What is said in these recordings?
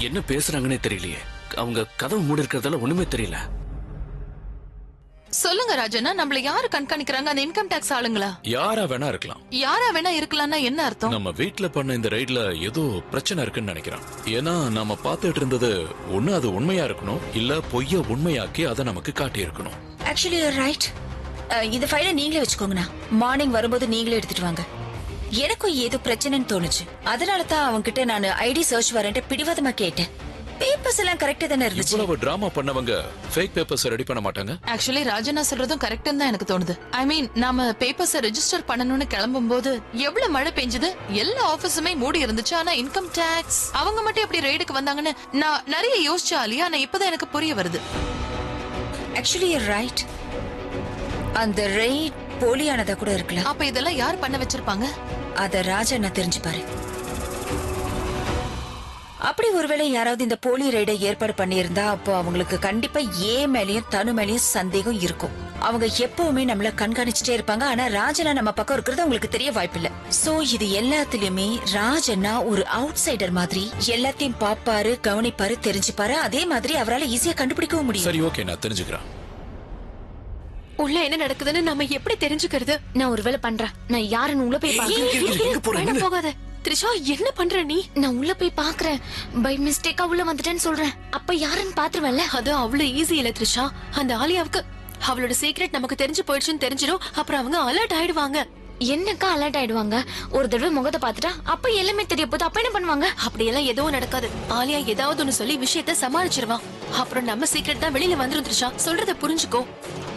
என்ன பேசுறாங்கன்னே தெரியலையே. அவங்க கதவு மூடி இருக்கிறதால ஒண்ணுமே தெரியல. சொல்லுங்க ராஜனா, நம்மள யாரு கண்காணிக்கிறாங்க? அந்த இன்கம் டாக்ஸ் ஆளுங்களா? யாரா வேணா இருக்கலாம். யாரா வேணா இருக்கலாம்னா என்ன அர்த்தம்? நம்ம வீட்ல பண்ண இந்த ரைட்ல ஏதோ பிரச்சனை இருக்குன்னு நினைக்கிறேன். ஏன்னா நம்ம பார்த்துட்டு இருந்தது ஒண்ணு அது உண்மையா இருக்கணும், இல்ல பொய்ய உண்மையாக்கி அதை நமக்கு காட்டி இருக்கணும். Actually right. இந்த ஃபைலை நீங்களே வச்சுக்கோங்கண்ணா. மார்னிங் வரும்போது நீங்களே எடுத்துட்டு வாங்க. எனக்கும் ஏதோ பிரச்சனைன்னு தோணுச்சு. அதனால தான் அவங்க கிட்ட நான் ஐடி சர்ச் வரேன்ட்டு பிடிவாதமா கேட்டேன். பேப்பர்ஸ் எல்லாம் கரெக்ட்டா தானே இருந்துச்சு. இவ்வளவு டிராமா பண்ணவங்க ஃபேக் பேப்பர்ஸ் ரெடி பண்ண மாட்டாங்க. ஆக்சுவலி ராஜனா சொல்றதும் கரெக்ட்னு தான் எனக்கு தோணுது. ஐ மீன், நாம பேப்பர்ஸ் ரெஜிஸ்டர் பண்ணனும்னு கிளம்பும்போது எவ்வளவு மழை பெஞ்சது, எல்லா ஆபீஸுமே மூடி இருந்துச்சு. ஆனா இன்கம் டாக்ஸ் அவங்க மட்டும் எப்படி ரெய்டுக்கு வந்தாங்கன்னு நான் நிறைய யோசிச்சா இல்லையா? ஆனா இப்பதான் எனக்கு புரிய வருது. Actually right. அந்த ரெய்ட் போலியானதா கூட இருக்கலாம். அப்ப இதெல்லாம் யார் பண்ண வச்சிருப்பாங்க? அத ராஜா நான் தெரிஞ்சுப்பாரு. அப்படி ஒருவேளை யாராவது இந்த போலி ரைடை ஏற்பாடு பண்ணியிருந்தா அப்போ அவங்களுக்கு கண்டிப்பா மேலயும் தனு மேலயும் சந்தேகம் இருக்கும். அவங்க எப்பவுமே நம்மள கண்காணிச்சுட்டே இருப்பாங்க. ஆனா ராஜனா நம்ம பக்கம் இருக்கிறது உங்களுக்கு தெரிய வாய்ப்பில்லை. சோ இது எல்லாத்துலயுமே ராஜனா ஒரு அவுட் சைடர் மாதிரி எல்லாத்தையும் பாப்பாரு, கவனிப்பாரு, தெரிஞ்சுப்பாரு. அதே மாதிரி அவரால் ஈஸியா கண்டுபிடிக்கவும் முடியும். சரி, ஓகே, நான் தெரிஞ்சுக்கிறேன். உள்ள என்ன நடக்குதுன்னு நம்ம எப்படி தெரிஞ்சுக்கிறது? நான் ஒருவேளை பண்றேன். நான் யாருன்னு உள்ள போய் பாக்குறேன். போகாத த்ரிஷா, என்ன பண்ற நீ? நான் உள்ள போய் பாக்குறேன். பை மிஸ்டேக்கா உள்ள வந்துட்டேன்னு சொல்றேன். அப்ப யாருன்னு பாத்துருவேன்ல. அது அவ்வளவு ஈஸி இல்ல த்ரிஷா. அந்த ஆலியாவுக்கு அவளோட சீக்ரெட் நமக்கு தெரிஞ்சு போயிடுச்சுன்னு தெரிஞ்சிடும். அப்புறம் அவங்க அலர்ட் ஆயிடுவாங்க. என்னக்கா அலர்ட் ஆயிடுவாங்க? ஒரு தடவை முகத்தை பாத்துட்டா அப்ப எல்லாமே தெரிய போகுது. அப்ப என்ன பண்ணுவாங்க? அப்படியெல்லாம் எதுவும் நடக்காது. ஆலியா ஏதாவது ஒண்ணு சொல்லி விஷயத்த சமாளிச்சிருவான். அப்புறம் நம்ம சீக்ரெட் தான் வெளியில வந்துரும். த்ரிஷா, சொல்றத புரிஞ்சுக்கோ.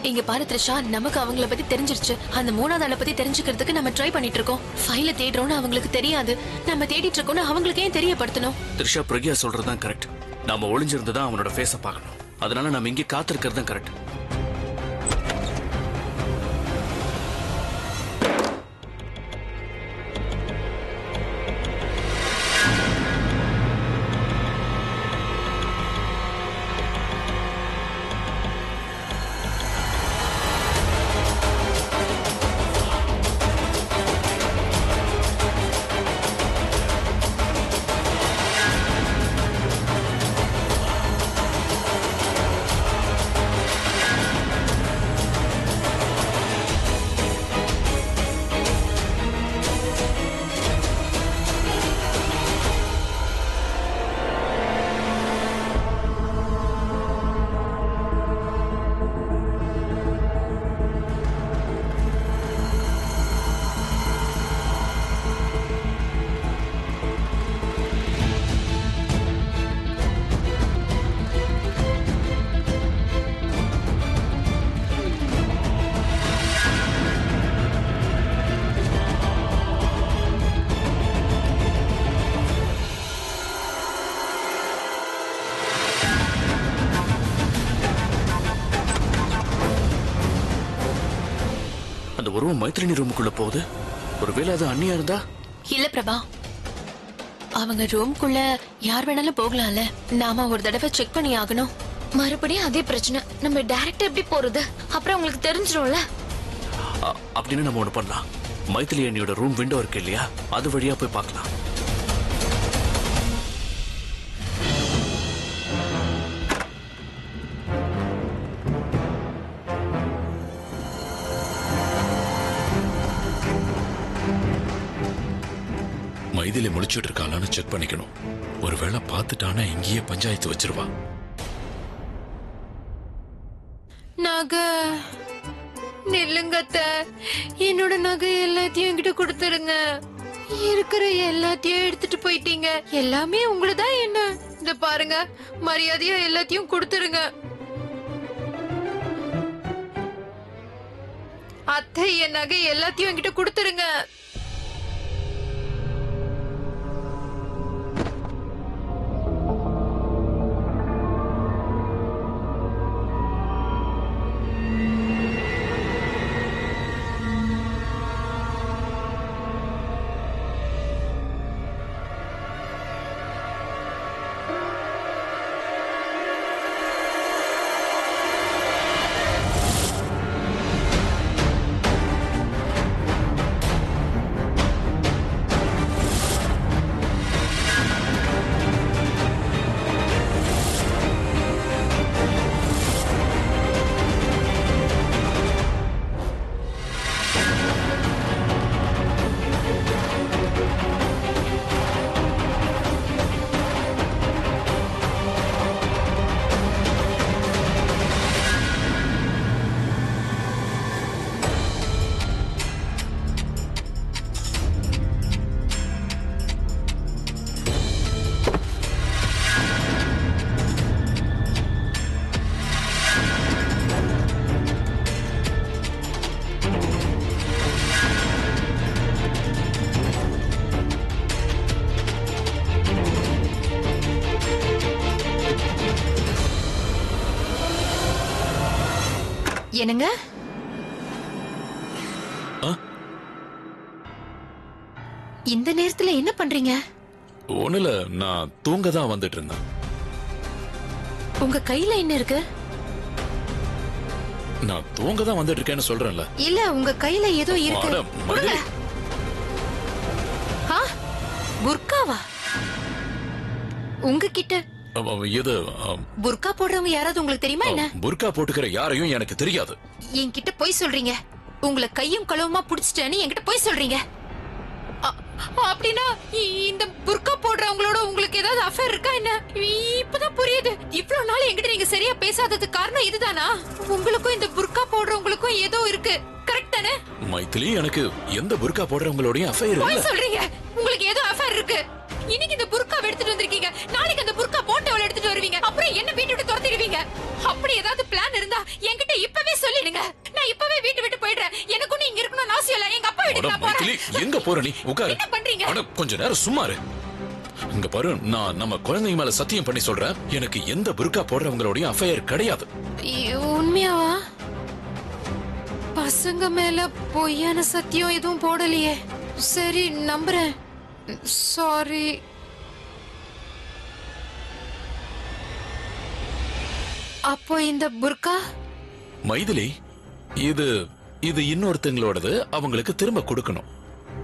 இங்க பாரு த்ரிஷா, நமக்கு அவங்கள பத்தி தெரிஞ்சிருச்சு. அந்த மூணாவது ஆளை பத்தி தெரிஞ்சுக்கிறதுக்கு நம்ம ட்ரை பண்ணிட்டு இருக்கோம். ஃபைல தேடுறோம்னு அவங்களுக்கு தெரியாது. நம்ம தேடிட்டு இருக்கோம்னு அவங்களுக்கு ஏன் தெரியப்படுத்தணும்? த்ரிஷா, பிரக்யா சொல்றதுதான் கரெக்ட். நாம ஒளிஞ்சிருந்துதான் அவனோட ஃபேஸ பார்க்கணும். அதனால நம்ம இங்கே காத்திருக்கிறது தான் கரெக்ட். உருவம் மைத்ரினி ரூமுக்குள்ள போகுது. ஒருவேளை அது அண்ணியா இருந்தா? இல்ல பிரபா, அவங்க ரூம்குள்ள யார் வேணாலும் போகலாம்ல. நாம ஒரு தடவை செக் பண்ணி ஆகணும். மறுபடியும் அதே பிரச்சனை. நம்ம டைரக்டா எப்படி போறது? அப்புறம் உங்களுக்கு தெரிஞ்சிடும்ல. அப்படின்னு நம்ம ஒண்ணு பண்ணலாம். மைத்திலி அண்ணியோட ரூம் விண்டோ இருக்கு இல்லையா, அது வழியா போய் பார்க்கலாம். மைதிலி முழிச்சுட்டு இருக்காளான்னு செக் பண்ணிக்கணும். ஒருவேளை பார்த்துட்டானா இங்கேயே பஞ்சாயத்து வச்சிருவா. நகை நில்லுங்கத்த, என்னோட நகை எல்லாத்தையும் என்கிட்ட கொடுத்துருங்க. இருக்கிற எல்லாத்தையும் எடுத்துட்டு போயிட்டீங்க. எல்லாமே உங்களதான். என்ன இந்த பாருங்க, மரியாதையா எல்லாத்தையும் கொடுத்துருங்க. அத்தை, என் நகை எல்லாத்தையும் என்கிட்ட கொடுத்துருங்க. என்னங்க? ஆ? இந்த நேரத்துல என்ன பண்றீங்க? ஒண்ணுல நான் தூங்க தான் வந்துட்டு இருந்தேன். உங்க கையில என்ன இருக்கு? நான் தூங்க தான் வந்துட்டு இருக்கேன்னு சொல்றேன்ல. இல்ல, உங்க கையில ஏதோ இருக்கு. அட, மைதிலி. ஆ, புர்காவா? உங்ககிட்ட இது புர்கா போடுறவங்க யாராவது உங்களுக்கு தெரியுமா என்ன? புர்கா போட்டுக்கிற யாரையும் எனக்கு தெரியாது. என்கிட்ட போய் சொல்றீங்க. உங்களை கையும் களவுமா புடிச்சிட்டேன்னு என்கிட்ட போய் சொல்றீங்க. அப்படின்னா இந்த புர்கா போடுறவங்களோட உங்களுக்கு ஏதாவது அஃபேர் இருக்கா என்ன? இப்பதான் புரியுது. இவ்வளவு நாள் என்கிட்ட நீங்க சரியா பேசாததுக்கு காரணம் இதுதானா? உங்களுக்கும் இந்த புர்கா போடுறவங்களுக்கும் ஏதோ இருக்கு, கரெக்ட் தானே? மைதிலி, எனக்கு எந்த புர்கா போடுறவங்களோடய அஃபேர் இல்ல. போய் சொல்றீங்க. உங்களுக்கு ஏதோ அஃபேர் இருக்கு. இன்னைக்கு இந்த புர்கா எடுத்துட்டு வந்திருக்கீங்க, நாளைக்கு அந்த புர்கா போட்டவள எடுத்துட்டு வருவீங்க, அப்புறம் என்ன வீட்டு விட்டு துரத்திடுவீங்க. அப்படி ஏதாவது பிளான் இருந்தா என்கிட்ட இப்பவே சொல்லிடுங்க. நான் இப்பவே வீட்டு விட்டு போயிடுறேன். எனக்கு நீ இங்க இருக்கணும்னு அவசியம் இல்ல. எங்க அப்பா வீட்டுக்கு நான் போறேன். மைதிலி, எங்க போற நீ? உட்காரு. என்ன பண்றீங்க? அட, கொஞ்ச நேரம் சும்மா இரு. இங்க பாரு, நான் நம்ம குழந்தைங்க மேல சத்தியம் பண்ணி சொல்றேன், எனக்கு எந்த புர்கா போடுறவங்களோடய அஃபேர் கிடையாது. உண்மையாவா? பசங்க மேல பொய்யான சத்தியம் எதுவும் போடலையே. சரி, நம்புறேன். சாரி. அப்போ இந்த புர்கா? மைதிலி, இது இன்னொருத்தங்களோடது. அவங்களுக்கு திரும்ப கொடுக்கணும்.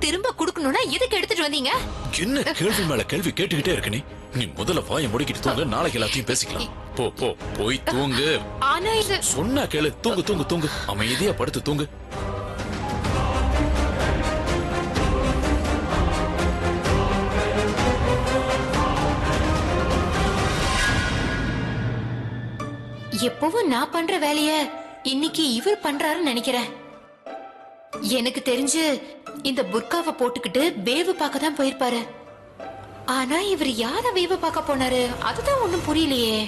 திரும்ப கொடுக்கணும்னா எதுக்கு எடுத்துட்டு வந்தீங்க? என்ன கேள்வி மேல கேள்வி கேட்டுக்கிட்டே இருக்க நீ முதல்ல வாயை முடிக்கிட்டு தூங்கு. நாளைக்கு எல்லாத்தையும் பேசிக்கலாம். போ போ, போய் தூங்கு. ஆனா இது சொன்னா கேளு. தூங்கு தூங்கு தூங்கு. அமைதியா படுத்து தூங்கு. எப்பவும் நான் பண்ற வேலைய இன்னைக்கு இவர் பண்றாருன்னு நினைக்கிறேன். எனக்கு தெரிஞ்சு இந்த புர்காவை போட்டுக்கிட்டு வேவு பார்க்க தான் போயிருப்பாரு. ஆனா இவர் யார வேவு பார்க்க போனாரு? அதுதான் ஒண்ணும் புரியலையே.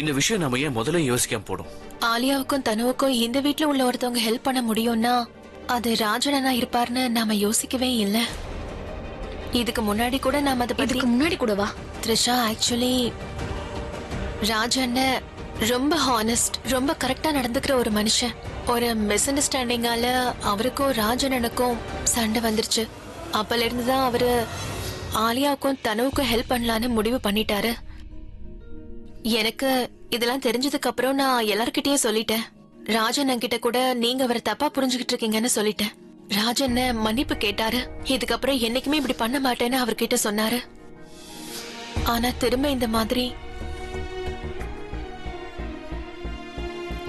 இந்த விஷயம் நாம ஏன் முதல்ல யோசிக்காம போடும்? ஆலியாவுக்கும் தனுவுக்கும் இந்த வீட்ல உள்ள ஒருத்தவங்க ஹெல்ப் பண்ண முடியும்னா அது ராஜனா இருப்பாருன்னு நாம யோசிக்கவே இல்ல. இதுக்கு முன்னாடி கூட நாம அதை பத்தி முன்னாடி கூடவா? த்ரிஷா, ஆக்சுவலி ராஜண்ண ரொம்ப ஹானஸ்ட், ரொம்ப கரெக்டா நடந்துக்கிற ஒரு மனுஷன். ஒரு மிஸ் அண்டர்ஸ்டாண்டிங்கால அவருக்கும் ராஜண்ணனுக்கும் சண்டை வந்துருச்சு. அப்பல இருந்துதான் அவரு ஆலியாவுக்கும் தனுவுக்கும் ஹெல்ப் பண்ணலான்னு முடிவு பண்ணிட்டாரு. எனக்கு இதெல்லாம் தெரிஞ்சதுக்கு அப்புறம் நான் எல்லார்கிட்டயும் சொல்லிட்டேன். ராஜண்ணன் கிட்ட கூட நீங்க அவரை தப்பா புரிஞ்சுகிட்டு இருக்கீங்கன்னு சொல்லிட்டேன். ராஜண்ண மன்னிப்பு கேட்டாரு. இதுக்கப்புறம் என்னைக்குமே இப்படி பண்ண மாட்டேன்னு அவர்கிட்ட சொன்னாரு. ஆனா திரும்ப இந்த மாதிரி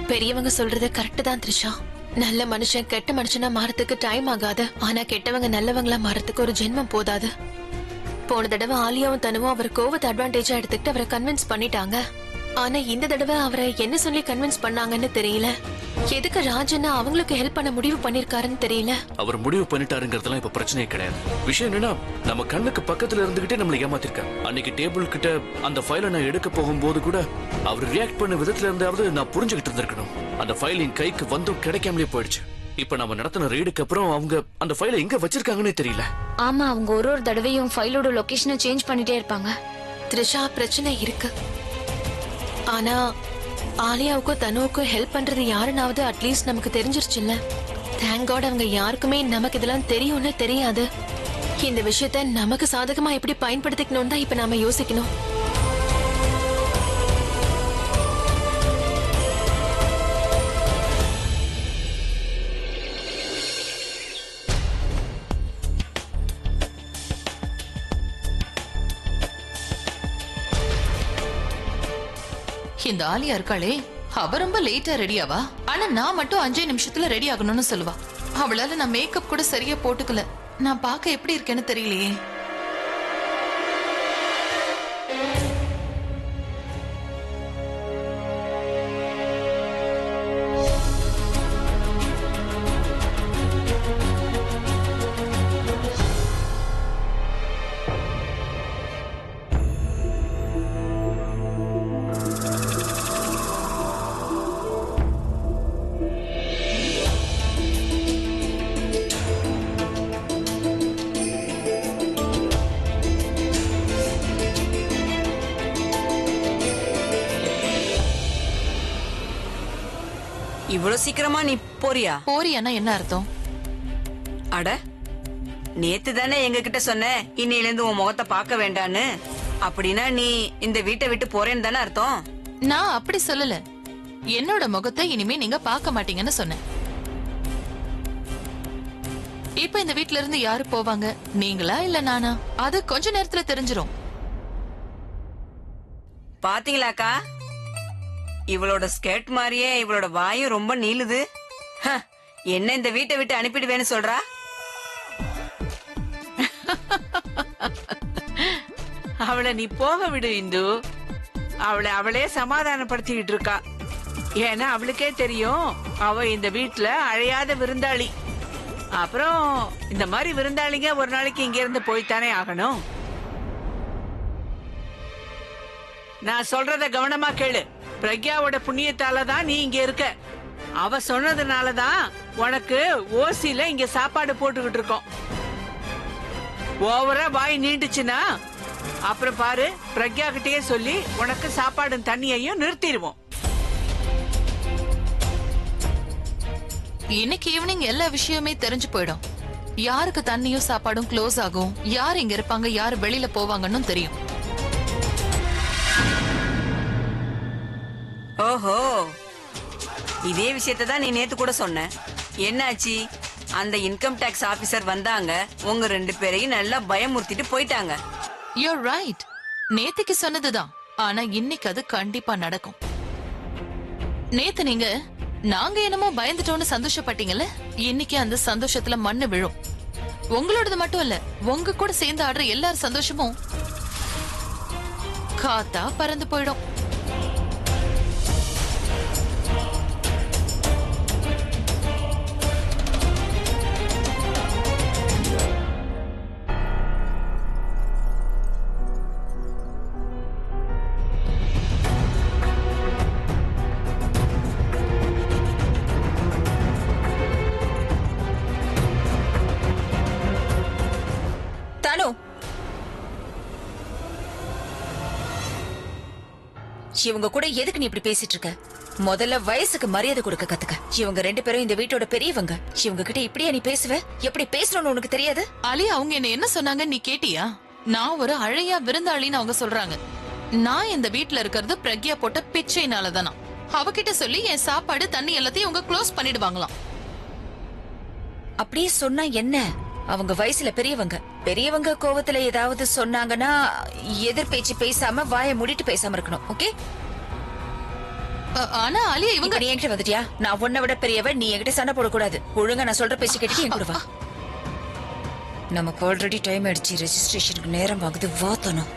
பெரியவங்க சொல்றது கரெக்ட் தான் த்ரிஷா. நல்ல மனுஷன் கெட்ட மனுஷனா மாறதுக்கு டைம் ஆகாது. ஆனா கெட்டவங்க நல்லவங்களா மாறதுக்கு ஒரு ஜென்மம் போதாது. போன தடவை ஆலியாவும் தனுவும் அவர் கோவத்தை அட்வான்டேஜா எடுத்துக்கிட்டு அவரை கன்வின்ஸ் பண்ணிட்டாங்க. ஆனா இந்த தடவை அவரை என்ன சொல்லி கன்வின்ஸ் பண்ணாங்கன்னு தெரியல. எதுக்கு ராஜண்ணா அவங்களுக்கு ஹெல்ப் பண்ண முடிவு பண்ணிருக்காருன்னு தெரியல. அவர் முடிவு பண்ணிட்டாருங்கிறதுலாம் இப்ப பிரச்சனையே கிடையாது. விஷயம் என்னன்னா, நம்ம கண்ணுக்கு பக்கத்துல இருந்துகிட்டே நம்மளை ஏமாத்திருக்காரு. அன்னைக்கு டேபிள் கிட்ட அந்த ஃபைலை நான் எடுக்க போகும்போது கூட அவர் ரியாக்ட் பண்ண விதத்துல இருந்தாவது நான் புரிஞ்சுக்கிட்டு இருந்திருக்கணும். அந்த ஃபைல் என் கைக்கு வந்தும் கிடைக்காமலே போயிடுச்சு. இப்ப நம்ம நடத்தின ரெய்டுக்கு அப்புறம் அவங்க அந்த ஃபைலை எங்க வச்சிருக்காங்கன்னே தெரியல. ஆமா, அவங்க ஒரு தடவையும் ஃபைலோட லொகேஷனை சேஞ்ச் பண்ணிட்டே இருப்பாங்க. த்ரிஷா, பிரச்சனை இருக்கு. ஆனா ஆலியாவுக்கும் தனுவுக்கும் ஹெல்ப் பண்றது யாருனாவது அட்லீஸ்ட் நமக்கு தெரிஞ்சிருச்சுல்ல. தேங்க் காட் அவங்க யாருக்குமே நமக்கு இதெல்லாம் தெரியும்னு தெரியாது. இந்த விஷயத்த நமக்கு சாதகமா எப்படி பயன்படுத்திக்கணும் தான் இப்ப நாம யோசிக்கணும். இந்த ஆலியா இருக்காளே, அவ ரொம்ப லேட்டா ரெடியாவா. ஆனா நான் மட்டும் 5 நிமிஷத்துல ரெடி ஆகணும்னு சொல்லுவா. அவளால நான் மேக்கப் கூட சரியா போட்டுக்கல. நான் பார்க்க எப்படி இருக்கேன்னு தெரியலையே. இவ்வளவு சீக்கிரமா நீ போறியா? போறியானா என்ன அர்த்தம்? அட, நேத்து தானே எங்க கிட்ட சொன்ன இன்னையில இருந்து உன் முகத்தை பார்க்க வேண்டான்னு. அப்படின்னா நீ இந்த வீட்டை விட்டு போறேன்னு தானே அர்த்தம்? நான் அப்படி சொல்லல. என்னோட முகத்தை இனிமே நீங்க பார்க்க மாட்டீங்கன்னு சொன்னேன். இப்ப இந்த வீட்ல இருந்து யாரு போவாங்க, நீங்களா இல்ல நானா? அது கொஞ்ச நேரத்துல தெரிஞ்சிரும். பாத்தீங்களாக்கா, இவளோட ஸ்கர்ட் மாதிரியே இவளோட வாயும் ரொம்ப நீளுது. என்ன இந்த வீட்டை விட்டு அனுப்பிடுவேன்னு சொல்றா? அவளை நீ போக விடு இந்து. அவளே சமாதானப்படுத்திக்கிட்டு இருக்கா. ஏன்னா அவளுக்கே தெரியும் அவ இந்த வீட்டுல அழையாத விருந்தாளி. அப்புறம் இந்த மாதிரி விருந்தாளிங்க ஒரு நாளைக்கு இங்க இருந்து போய்த்தானே ஆகணும். நான் சொல்றத கவனமா கேளு. பிரக்யாவோட புண்ணியத்தாலதான் நீ இங்க இருக்க. அவ சொன்னதுனாலதான் உனக்கு ஓசில இங்க சாப்பாடு போட்டுக்கிட்டு இருக்கோம். ஓவரா வாய் நீண்டுச்சுன்னா அப்புறம் பாரு, பிரக்யா கிட்டயே சொல்லி உனக்கு சாப்பாடும் தண்ணியையும் நிறுத்திடுவோம். இன்னைக்கு ஈவினிங் எல்லா விஷயமே தெரிஞ்சு போயிடும். யாருக்கு தண்ணியும் சாப்பாடும் க்ளோஸ் ஆகும், யார் இங்க இருப்பாங்க, யாரு வெளியில போவாங்கன்னு தெரியும். ஓஹோ, இதே விஷயத்தை தான் நீ நேத்து கூட சொன்ன. என்னாச்சு? அந்த இன்கம் டாக்ஸ் ஆபீசர் வந்தாங்க, உங்க 2 பேரையும் நல்லா பயமுறுத்திட்டு போயிட்டாங்க. You're right. நேத்துக்கு சொன்னதுதான். ஆனா இன்னைக்கு அது கண்டிப்பா நடக்கும். நேத்து நீங்க நாங்க என்னமோ பயந்துட்டோம்னு சந்தோஷப்பட்டீங்கல்ல, இன்னைக்கு அந்த சந்தோஷத்துல மண்ணு விழும். உங்களோடது மட்டும் இல்ல, உங்க கூட சேர்ந்து ஆடுற எல்லார் சந்தோஷமும் காத்தா பறந்து போயிடும். இவங்க கூட எதுக்கு நீ இப்படி பேசிட்டு இருக்க? முதல்ல வயசுக்கு மரியாதை கொடுக்க கத்துக்க. இவங்க 2 பேரும் இந்த வீட்டோட பெரியவங்க. இவங்க கிட்ட இப்படியா நீ பேசுவ? எப்படி பேசணும்னு உனக்கு தெரியாது? அலி, அவங்க என்ன என்ன சொன்னாங்க நீ கேட்டியா? நான் ஒரு அழையா விருந்தாளின்னு அவங்க சொல்றாங்க. நான் இந்த வீட்ல இருக்கிறது பிரக்யா போட்ட பிச்சைனாலதானா. அவகிட்ட சொல்லி என் சாப்பாடு தண்ணி எல்லாத்தையும் அவங்க க்ளோஸ் பண்ணிடுவாங்களாம். அப்படியே சொன்னா என்ன? அவங்க வயசுல பெரியவங்க. பெரியவங்க கோவத்துல ஏதாவது சொன்னாங்கன்னா எதிர்பேச்சு பேசாம வாயை மூடிட்டு பேசாம இருக்கணும். ஓகே? ஆனா அலி, இவங்க நீ என்கிட்ட வந்துட்டியா? நான் உன்னை விட பெரியவ, நீ என்கிட்ட சண்டை போடக்கூடாது. ஒழுங்கா நான் சொல்ற பேச்சு கேட்டு என் கூட வா. நமக்கு ஆல்ரெடி டைம் ஆயிடுச்சு. ரெஜிஸ்ட்ரேஷனுக்கு நேரம் ஆகுது. வாத்தனும்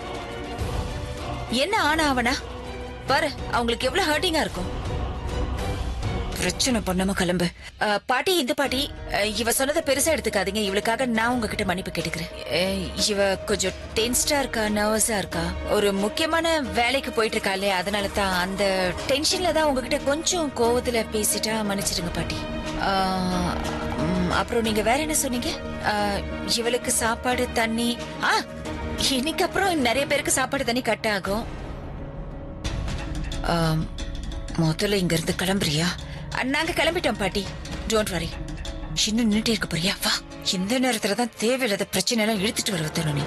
என்ன ஆனா அவனா பாரு, அவங்களுக்கு எவ்வளவு ஹர்ட்டிங்கா இருக்கும். பிரச்சனை பண்ணாம கிளம்பு. பாட்டி, இந்த பாட்டி, இவ சொன்னதை பெருசா எடுத்துக்காதீங்க. இவளுக்காக நான் உங்ககிட்ட மன்னிப்பு கேட்டுக்கிறேன். இவ கொஞ்சம் டென்ஸ்டா இருக்கா, நர்வஸா இருக்கா. ஒரு முக்கியமான வேலைக்கு போயிட்டு இருக்கா இல்லையா, அதனால தான் அந்த டென்ஷன்ல தான் உங்ககிட்ட கொஞ்சம் கோவத்துல பேசிட்டா. மன்னிச்சிடுங்க பாட்டி. அப்புறம் நீங்க வேற என்ன சொன்னீங்க? இவளுக்கு சாப்பாடு தண்ணி. இன்னைக்கு அப்புறம் நிறைய பேருக்கு சாப்பாடு தண்ணி கட் ஆகும். முதல்ல இங்க இருந்து கிளம்புறியா? நாங்க கிளம்பிட்டோம் பாட்டி. Don't worry. இன்னும் நின்னுட்டே இருக்க போறியா? வா. இந்த நேரத்துலதான் தேவையில்லாத பிரச்சனை எல்லாம் இழுத்துட்டு வருவ. நீ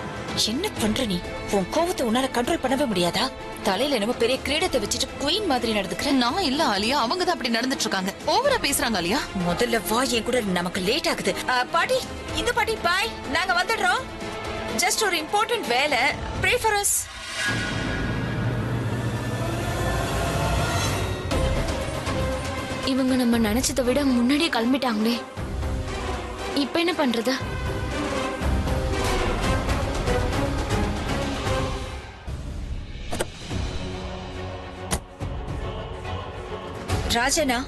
என்ன பண்ற? நீ உன் கோவத்தை உன்னால கண்ட்ரோல் பண்ணவே முடியாதா? தலையில என்னமோ பெரிய கிரீடத்தை வச்சுட்டு குயின் மாதிரி நடந்துக்கிற. நான் இல்ல அலியா, அவங்க தான் அப்படி நடந்துட்டு இருக்காங்க. ஓவரா பேசுறாங்க அலியா. முதல்ல வா, என் கூட. நமக்கு லேட் ஆகுது. பாட்டி, இந்த பாட்டி, பாய். நாங்க வந்துடுறோம். ஜஸ்ட் ஒரு இம்பார்ட்டன்ட் வேலை. Pray for us. இவங்க நம்ம நினைச்சதை விட முன்னாடியே கிளம்பிட்டாங்களே. இப்ப என்ன பண்றது? ராஜனா,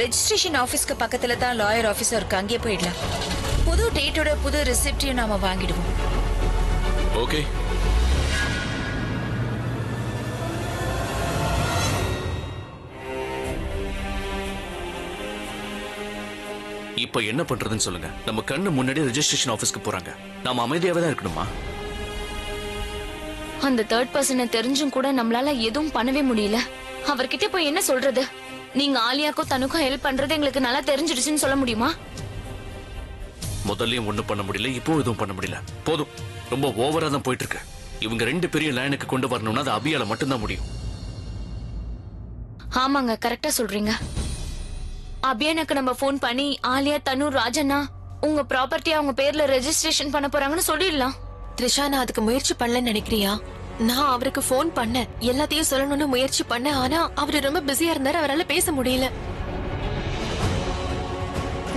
ரெஜிஸ்ட்ரேஷன் ஆபீஸ்க்கு பக்கத்துல தான் லாயர் ஆபீஸ் இருக்கு. அங்கே போயிடலாம். புது டேட்டோட புது ரெசிப்டையும் நாம வாங்கிடுவோம். ஓகே. இப்ப என்ன பண்றதுன்னு சொல்லுங்க. நம்ம கண்ணு முன்னாடி ரெஜிஸ்ட்ரேஷன் ஆபீஸ்க்கு போறாங்க. நாம அமைதியாவே தான் இருக்கணுமா? அந்த தேர்ட் பர்சனை தெரிஞ்சும் கூட நம்மளால எதுவும் பண்ணவே முடியல. அவர்கிட்ட போய் என்ன சொல்றது? நீங்க ஆலியாக்கும் தனுக்கும் ஹெல்ப் பண்றது எங்களுக்கு நல்லா தெரிஞ்சிடுச்சுன்னு சொல்ல முடியுமா? முதல்லயும் ஒண்ணும் பண்ண முடியல, இப்போ எதுவும் பண்ண முடியல. போதும், ரொம்ப ஓவரா தான் போயிட்டு இருக்கு. இவங்க 2 பெரிய லைனுக்கு கொண்டு வரணும்னா அது அபியால மட்டும்தான் முடியும். ஆமாங்க, கரெக்டா சொல்றீங்க. அபியானுக்கு நம்ம ஃபோன் பண்ணி ஆலியா, தனு, ராஜண்ணா உங்க ப்ராப்பர்ட்டி அவங்க பேர்ல ரெஜிஸ்ட்ரேஷன் பண்ண போறாங்கன்னு சொல்லிடலாம். த்ரிஷா, நான் அதுக்கு முயற்சி பண்ணலன்னு நினைக்கிறியா? நான் அவருக்கு ஃபோன் பண்ணேன், எல்லாத்தையும் சொல்லணும்னு முயற்சி பண்ணேன். ஆனா அவரு ரொம்ப பிஸியா இருந்தாரு, அவரால பேச முடியல.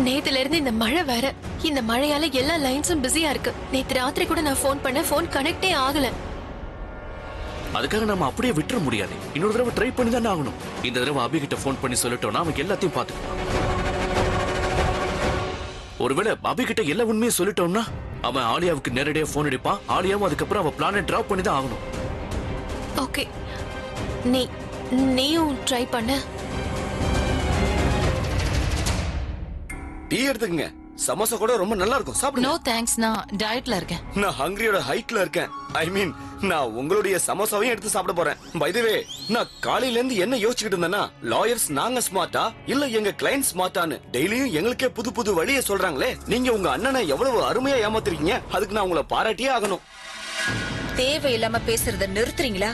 நேத்துல இருந்து இந்த மழை வேற, இந்த மழையால எல்லா லைன்ஸும் பிஸியா இருக்கு. நேத்து ராத்திரி கூட நான் ஃபோன் பண்ணேன், ஃபோன் கனெக்டே ஆகல. அதுக்காக நம்ம அப்படியே விட்டுற முடியாது. இன்னொரு தடவை ட்ரை பண்ணி தானே ஆகணும். இந்த தடவை அபி கிட்ட ஃபோன் பண்ணி சொல்லிட்டோம்னா அவன் எல்லாத்தையும் பாத்துக்கலாம். ஒருவேளை அபி கிட்ட எல்லா உண்மையும் சொல்லிட்டோம்னா அவன் ஆலியாவுக்கு நேரடியா ஃபோன் அடிப்பான். ஆலியாவும் அதுக்கப்புறம் அவன் பிளானை டிராப் பண்ணி தான் ஆகணும். ஓகே, நீயும் ட்ரை பண்ண. டீ எடுத்துக்கங்க. சமோசா கூட ரொம்ப நல்லா இருக்கும், சாப்பிடுங்க. நோ தேங்க்ஸ், நான் டயட்ல இருக்கேன். நான் ஹங்கிரியோட ஹைட்ல இருக்கேன். ஐ மீன், நான் உங்களுடைய சமோசாவையும் எடுத்து சாப்பிட போறேன். பை தி வே, நான் காலையில இருந்து என்ன யோசிச்சுக்கிட்டு இருந்தேன்னா, லாயர்ஸ் நாங்க ஸ்மார்ட்டா இல்ல எங்க கிளையன்ட் ஸ்மார்ட்டான்னு டெய்லியும் எங்களுக்கே புது புது வழியை சொல்றாங்களே. நீங்க உங்க அண்ணனை எவ்வளவு அருமையா ஏமாத்திருக்கீங்க. அதுக்கு நான் உங்களை பாராட்டியே ஆகணும். தேவையில்லாம பேசுறத நிறுத்துறீங்களா?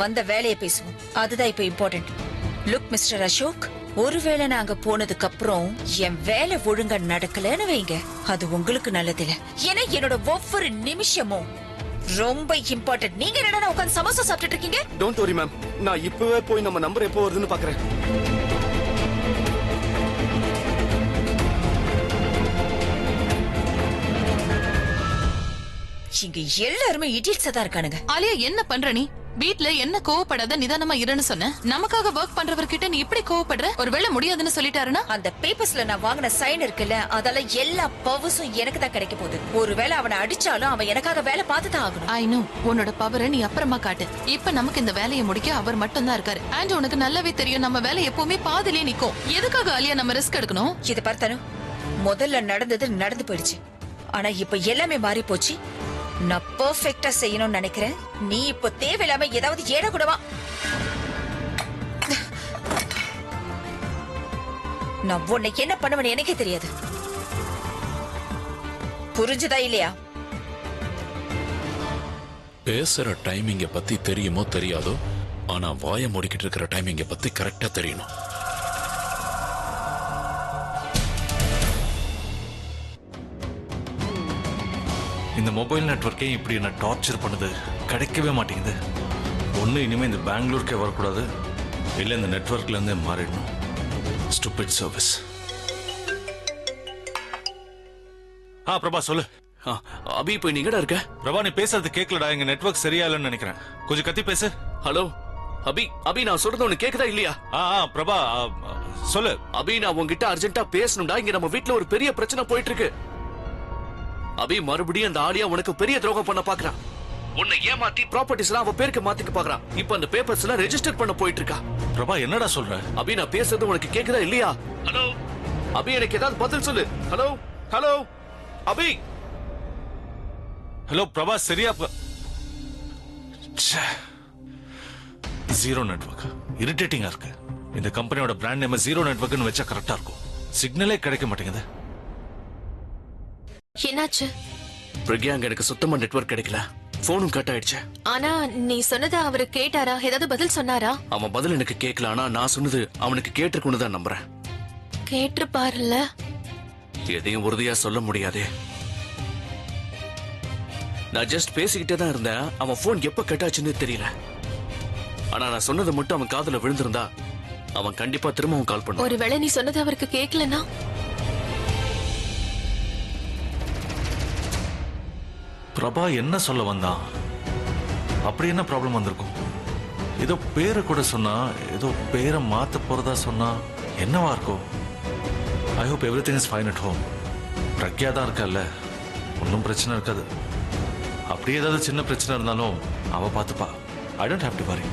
வந்த வேலையை பேசுவோம், அதுதான் இப்ப இம்பார்ட்டன்ட். லுக் மிஸ்டர் அசோக், ஒருவேளை நாங்க போனதுக்கு அப்புறம் என் வேலை ஒழுங்கா நடக்கலன்னு வைங்க, அது உங்களுக்கு நல்லதில்ல. ஏன்னா என்னோட ஒவ்வொரு நிமிஷமும் ரொம்ப இம்பார்ட்டன்ட். நீங்க என்னடா உட்கார்ந்து சமோசா சாப்பிட்டுட்டு இருக்கீங்க? டோன்ட் வரி மேம், நான் இப்பவே போய் நம்ம நம்பர் எப்போ வருதுன்னு பாக்குறேன். இங்க எல்லாருமே இடியட்ஸா தான் இருக்கானுங்க. ஆலியா, என்ன பண்ற நீ? வீட்ல என்ன கோவப்படாத, நிதானமா இருன்னு சொன்ன. நமக்காக ஒர்க் பண்றவர்கிட்ட நீ இப்படி கோவப்படுற? ஒருவேளை முடியாதுன்னு சொல்லிட்டாருன்னா? அந்த பேப்பர்ஸ்ல நான் வாங்கின சைன் இருக்குல்ல, அதால எல்லா பவர்ஸும் எனக்கு தான் கிடைக்க போகுது. ஒருவேளை அவனை அடிச்சாலும் அவன் எனக்காக வேலை பார்த்து தான் ஆகணும். ஐ நோ, உன்னோட பவரை நீ அப்புறமா காட்டு. இப்ப நமக்கு இந்த வேலையை முடிக்க அவர் மட்டும் தான் இருக்காரு. அண்ட் உனக்கு நல்லாவே தெரியும் நம்ம வேலை எப்பவுமே பாதிலே நிக்கும். எதுக்காக ஆலியா நம்ம ரிஸ்க் எடுக்கணும்? இது பார்த்தனு, முதல்ல நடந்தது நடந்து போயிடுச்சு. ஆனா இப்ப எல்லாமே மாறி போச்சு. நான் பெர்ஃபெக்ட்டா செய்யணும்னு நினைக்கிறேன். நீ இப்போ தேவையில்லாம ஏதாவது ஏட கூடவா? நான் உன்னை என்ன பண்ணுவேன்னு எனக்கே தெரியாது. புரிஞ்சுதா இல்லையா? பேசுற டைமிங்க பத்தி தெரியுமோ தெரியாதோ, ஆனா வாய மூடிக்கிட்டு இருக்கிற டைமிங்க பத்தி கரெக்டா தெரியணும். இந்த மொபைல் நெட்வொர்க்கே இப்படி என்ன டார்ச்சர் பண்ணுது, கிடைக்கவே மாட்டேங்குது. ஒன்று இனிமேல் இந்த பெங்களூருக்கே வரக்கூடாது, இல்லை இந்த நெட்வொர்க்லேருந்தே மாறிடணும். Stupid service. பிரபா சொல்லு. அபி, இப்போ நீங்கடா இருக்க? பிரபா, நீ பேசுறது கேட்கலடா, எங்க நெட்வொர்க் சரியா இல்லைன்னு நினைக்கிறேன். கொஞ்சம் கத்தி பேசு. ஹலோ அபி, நான் சொல்றது உனக்கு கேக்குதா இல்லையா? பிரபா சொல்லு. அபி, நான் உங்ககிட்ட அர்ஜென்ட்டா பேசணும்டா. இங்க நம்ம வீட்ல ஒரு பெரிய பிரச்சனை போயிட்டு இருக்கு. அபி, மறுபடியும் அந்த ஆலியா உனக்கு பெரிய துரோகம் பண்ண பாக்குறான். உன்னை ஏமாத்தி ப்ராப்பர்ட்டிஸ் எல்லாம் அவ பேருக்கு மாத்திக்க பாக்குறான். இப்ப அந்த பேப்பர்ஸ் எல்லாம் ரெஜிஸ்டர் பண்ண போயிட்டு இருக்கா. பிரபா, என்னடா சொல்ற? அபி, நான் பேசுறது உனக்கு கேக்குதா இல்லையா? ஹலோ அபி, எனக்கு ஏதாவது பதில் சொல்லு. ஹலோ ஹலோ அபி. ஹலோ பிரபா, சரியா? Zero network. இரிட்டேட்டிங்கா இருக்கு. இந்த கம்பெனியோட பிராண்ட் நேம் ஜீரோ நெட்வொர்க்னு வச்சா கரெக்டா இருக்கும். சிக்னலே கிடைக்க மாட்டேங்குது. என்னாச்சு? பிரக்யாங்க, எனக்கு சுத்தமா நெட்வொர்க் கிடைக்கல. போனும் கட் ஆயிடுச்சு. ஆனா நீ சொன்னதை அவரு கேட்டாரா? ஏதாவது பதில் சொன்னாரா? அவன் பதில் எனக்கு கேட்கல, ஆனா நான் சொன்னது அவனுக்கு கேட்டிருக்குன்னு தான் நம்புறேன். கேட்டிருப்பாருல்ல? எதையும் உறுதியா சொல்ல முடியாதே. நான் ஜஸ்ட் பேசிக்கிட்டே தான் இருந்தேன். அவன் போன் எப்ப கட் ஆச்சுன்னு தெரியல. ஆனா நான் சொன்னது மட்டும் அவன் காதுல விழுந்திருந்தா அவன் கண்டிப்பா திரும்பவும் கால் பண்ணுவான். ஒருவேளை நீ சொன்னது அவருக்கு கேட்கலனா? பிரபா என்ன சொல்ல வந்தான்? அப்படி என்ன ப்ராப்ளம் வந்திருக்கும்? ஏதோ பேரை கூட சொன்னா, ஏதோ பேரை மாத்த போறதா சொன்னா என்னவா இருக்கும்? I hope everything is fine at home. Pragya தான் இருக்கல்ல, ஒன்றும் பிரச்சனை இருக்காது. அப்படியே ஏதாவது சின்ன பிரச்சனை இருந்தாலும் அவ பார்த்துப்பா. ஐ டோன்ட் ஹேவ் டு வரி.